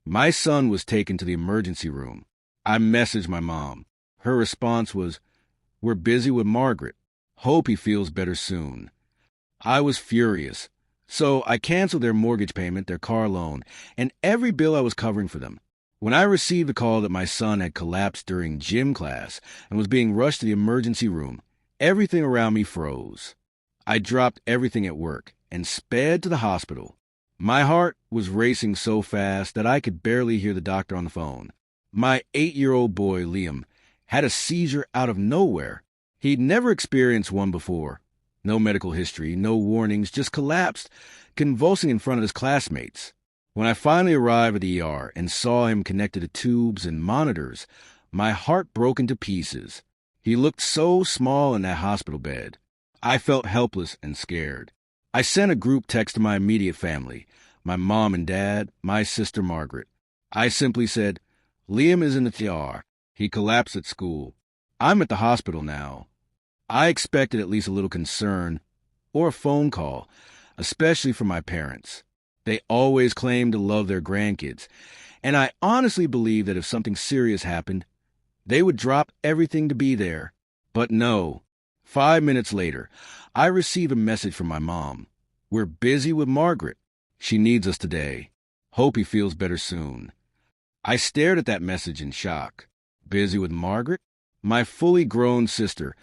My son was taken to the emergency room. I messaged my mom. Her response was, "We're busy with Margaret. Hope he feels better soon." I was furious. So I canceled their mortgage payment, their car loan, and every bill I was covering for them. When I received the call that my son had collapsed during gym class and was being rushed to the emergency room, everything around me froze. I dropped everything at work and sped to the hospital. My heart was racing so fast that I could barely hear the doctor on the phone. My 8-year-old boy, Liam, had a seizure out of nowhere. He'd never experienced one before. No medical history, no warnings, just collapsed, convulsing in front of his classmates. When I finally arrived at the ER and saw him connected to tubes and monitors, my heart broke into pieces. He looked so small in that hospital bed. I felt helpless and scared. I sent a group text to my immediate family, my mom and dad, my sister Margaret. I simply said, "Liam is in the ER. He collapsed at school. I'm at the hospital now." I expected at least a little concern or a phone call, especially from my parents. They always claim to love their grandkids, and I honestly believe that if something serious happened, they would drop everything to be there. But no. 5 minutes later, I received a message from my mom. "We're busy with Margaret. She needs us today. Hope he feels better soon." I stared at that message in shock. Busy with Margaret? My fully grown sister,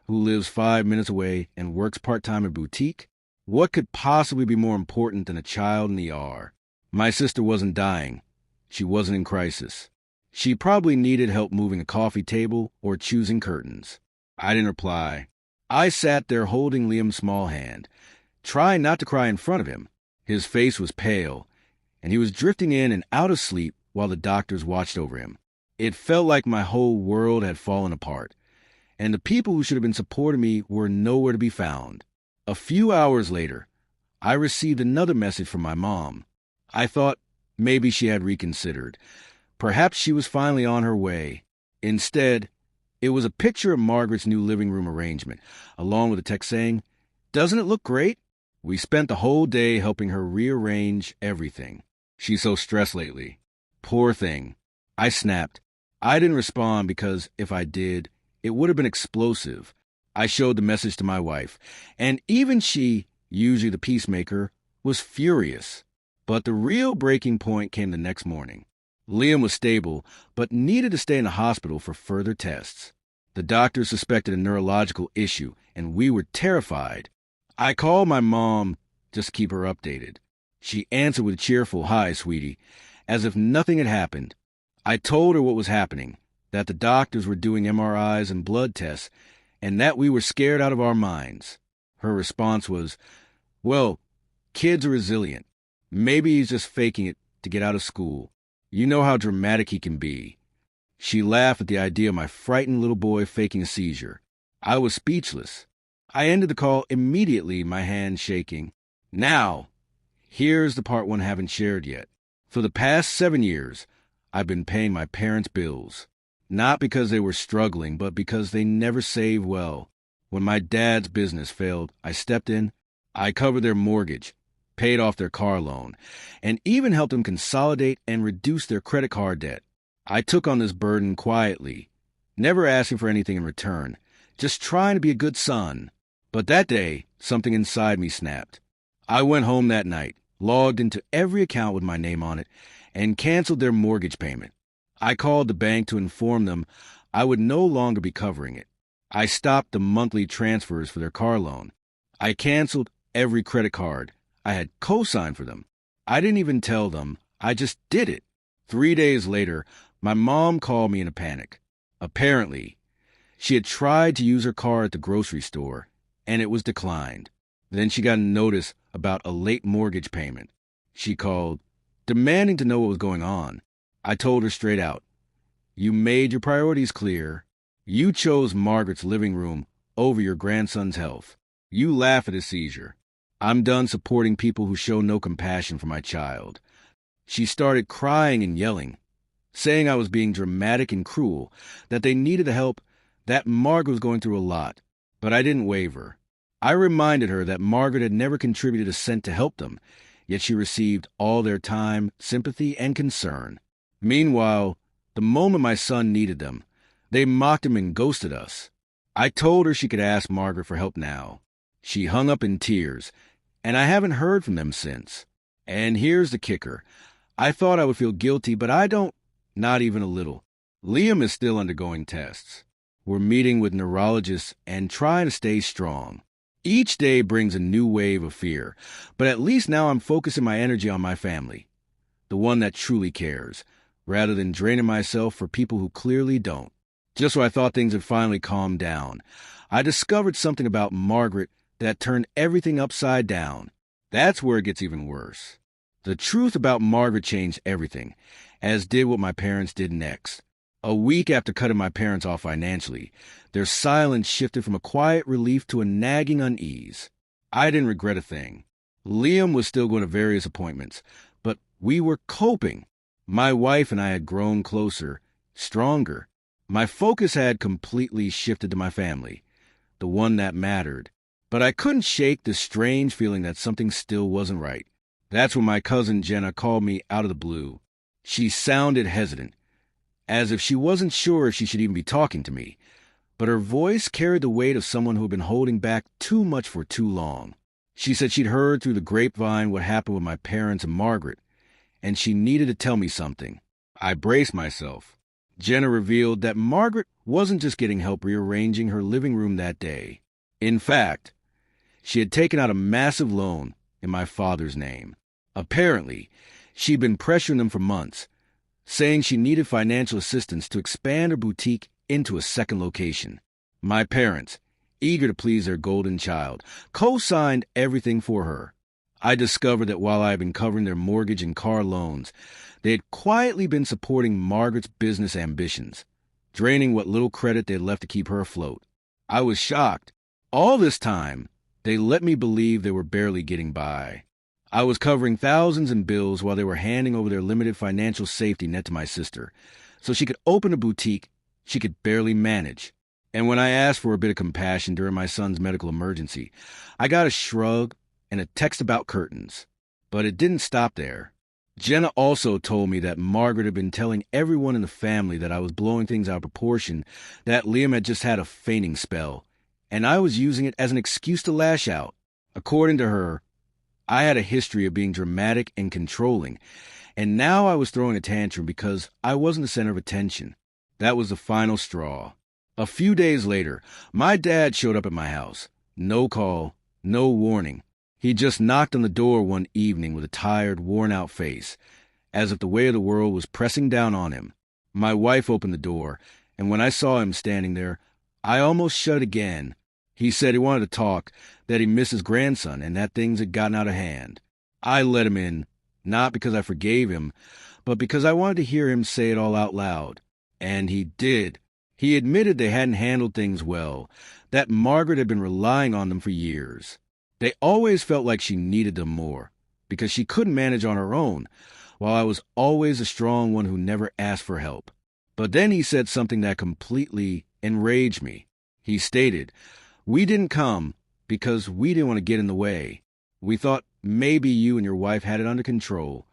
who lives 5 minutes away and works part-time at a boutique? What could possibly be more important than a child in the ER? My sister wasn't dying. She wasn't in crisis. She probably needed help moving a coffee table or choosing curtains. I didn't reply. I sat there holding Liam's small hand, trying not to cry in front of him. His face was pale, and he was drifting in and out of sleep while the doctors watched over him. It felt like my whole world had fallen apart, and the people who should have been supporting me were nowhere to be found. A few hours later, I received another message from my mom. I thought maybe she had reconsidered. Perhaps she was finally on her way. Instead, it was a picture of Margaret's new living room arrangement, along with a text saying, "Doesn't it look great?" We spent the whole day helping her rearrange everything. She's so stressed lately. Poor thing. I snapped. I didn't respond because if I did, it would have been explosive. I showed the message to my wife, and even she, usually the peacemaker, was furious. But the real breaking point came the next morning. Liam was stable, but needed to stay in the hospital for further tests. The doctors suspected a neurological issue, and we were terrified. I called my mom just to keep her updated. She answered with a cheerful, "Hi, sweetie," as if nothing had happened. I told her what was happening, that the doctors were doing MRIs and blood tests, and that we were scared out of our minds. Her response was, "Well, kids are resilient. Maybe he's just faking it to get out of school. You know how dramatic he can be." She laughed at the idea of my frightened little boy faking a seizure. I was speechless. I ended the call immediately, my hand shaking. Now, here's the part one haven't shared yet. For the past 7 years, I've been paying my parents' bills. Not because they were struggling, but because they never saved well. When my dad's business failed, I stepped in. I covered their mortgage, paid off their car loan, and even helped them consolidate and reduce their credit card debt. I took on this burden quietly, never asking for anything in return, just trying to be a good son. But that day, something inside me snapped. I went home that night, logged into every account with my name on it, and canceled their mortgage payment. I called the bank to inform them I would no longer be covering it. I stopped the monthly transfers for their car loan. I canceled every credit card. I had co-signed for them. I didn't even tell them. I just did it. 3 days later, my mom called me in a panic. Apparently, she had tried to use her card at the grocery store, and it was declined. Then she got a notice about a late mortgage payment. She called, demanding to know what was going on. I told her straight out, "You made your priorities clear. You chose Margaret's living room over your grandson's health. You laugh at his seizure. I'm done supporting people who show no compassion for my child." She started crying and yelling, saying I was being dramatic and cruel, that they needed the help, that Margaret was going through a lot. But I didn't waver. I reminded her that Margaret had never contributed a cent to help them, yet she received all their time, sympathy, and concern. Meanwhile, the moment my son needed them, they mocked him and ghosted us. I told her she could ask Margaret for help now. She hung up in tears, and I haven't heard from them since. And here's the kicker. I thought I would feel guilty, but I don't. Not even a little. Liam is still undergoing tests. We're meeting with neurologists and trying to stay strong. Each day brings a new wave of fear, but at least now I'm focusing my energy on my family, the one that truly cares, rather than draining myself for people who clearly don't. Just when I thought things had finally calmed down, I discovered something about Margaret that turned everything upside down. That's where it gets even worse. The truth about Margaret changed everything, as did what my parents did next. A week after cutting my parents off financially, their silence shifted from a quiet relief to a nagging unease. I didn't regret a thing. Liam was still going to various appointments, but we were coping. My wife and I had grown closer, stronger. My focus had completely shifted to my family, the one that mattered. But I couldn't shake the strange feeling that something still wasn't right. That's when my cousin Jenna called me out of the blue. She sounded hesitant, as if she wasn't sure if she should even be talking to me, but her voice carried the weight of someone who had been holding back too much for too long. She said she'd heard through the grapevine what happened with my parents and Margaret, and she needed to tell me something. I braced myself. Jenna revealed that Margaret wasn't just getting help rearranging her living room that day. In fact, she had taken out a massive loan in my father's name. Apparently, she'd been pressuring them for months, saying she needed financial assistance to expand her boutique into a second location. My parents, eager to please their golden child, co-signed everything for her. I discovered that while I had been covering their mortgage and car loans, they had quietly been supporting Margaret's business ambitions, draining what little credit they had left to keep her afloat. I was shocked. All this time, they let me believe they were barely getting by. I was covering thousands in bills while they were handing over their limited financial safety net to my sister, so she could open a boutique she could barely manage. And when I asked for a bit of compassion during my son's medical emergency, I got a shrug and a text about curtains. But it didn't stop there. Jenna also told me that Margaret had been telling everyone in the family that I was blowing things out of proportion, that Liam had just had a fainting spell, and I was using it as an excuse to lash out. According to her, I had a history of being dramatic and controlling, and now I was throwing a tantrum because I wasn't the center of attention. That was the final straw. A few days later, my dad showed up at my house. No call, no warning. He just knocked on the door one evening with a tired, worn-out face, as if the weight of the world was pressing down on him. My wife opened the door, and when I saw him standing there, I almost shut again. He said he wanted to talk, that he missed his grandson, and that things had gotten out of hand. I let him in, not because I forgave him, but because I wanted to hear him say it all out loud. And he did. He admitted they hadn't handled things well, that Margaret had been relying on them for years. They always felt like she needed them more, because she couldn't manage on her own, while I was always the strong one who never asked for help. But then he said something that completely enraged me. He stated, "We didn't come because we didn't want to get in the way. We thought maybe you and your wife had it under control."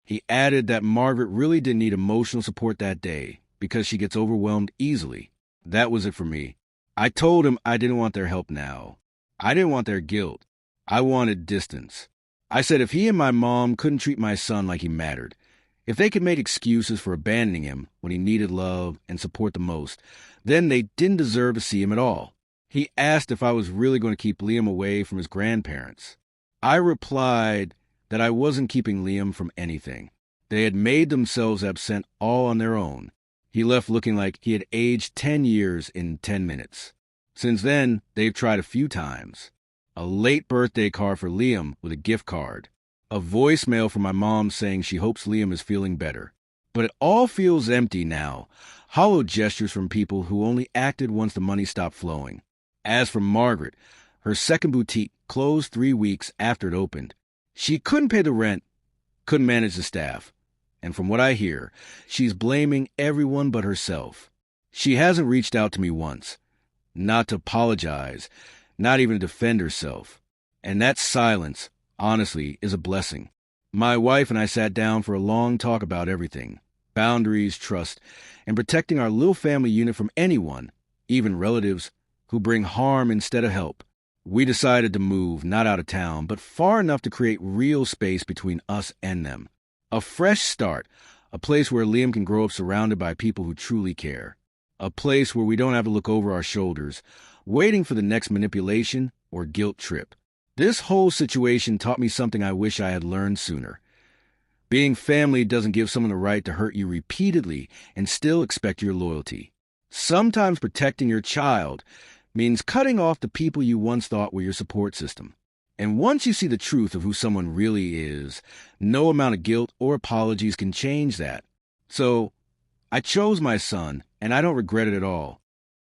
He added that Margaret really didn't need emotional support that day because she gets overwhelmed easily. That was it for me. I told him I didn't want their help now. I didn't want their guilt. I wanted distance. I said if he and my mom couldn't treat my son like he mattered, if they could make excuses for abandoning him when he needed love and support the most, then they didn't deserve to see him at all. He asked if I was really going to keep Liam away from his grandparents. I replied that I wasn't keeping Liam from anything. They had made themselves absent all on their own. He left looking like he had aged 10 years in 10 minutes. Since then, they've tried a few times. A late birthday card for Liam with a gift card. A voicemail from my mom saying she hopes Liam is feeling better. But it all feels empty now. Hollow gestures from people who only acted once the money stopped flowing. As for Margaret, her second boutique closed 3 weeks after it opened. She couldn't pay the rent, couldn't manage the staff. And from what I hear, she's blaming everyone but herself. She hasn't reached out to me once. Not to apologize, not even to defend herself. And that silence, honestly, is a blessing. My wife and I sat down for a long talk about everything: boundaries, trust, and protecting our little family unit from anyone, even relatives, who bring harm instead of help. We decided to move, not out of town, but far enough to create real space between us and them. A fresh start, a place where Liam can grow up surrounded by people who truly care. A place where we don't have to look over our shoulders, waiting for the next manipulation or guilt trip. This whole situation taught me something I wish I had learned sooner. Being family doesn't give someone the right to hurt you repeatedly and still expect your loyalty. Sometimes protecting your child means cutting off the people you once thought were your support system. And once you see the truth of who someone really is, no amount of guilt or apologies can change that. So, I chose my son, and I don't regret it at all.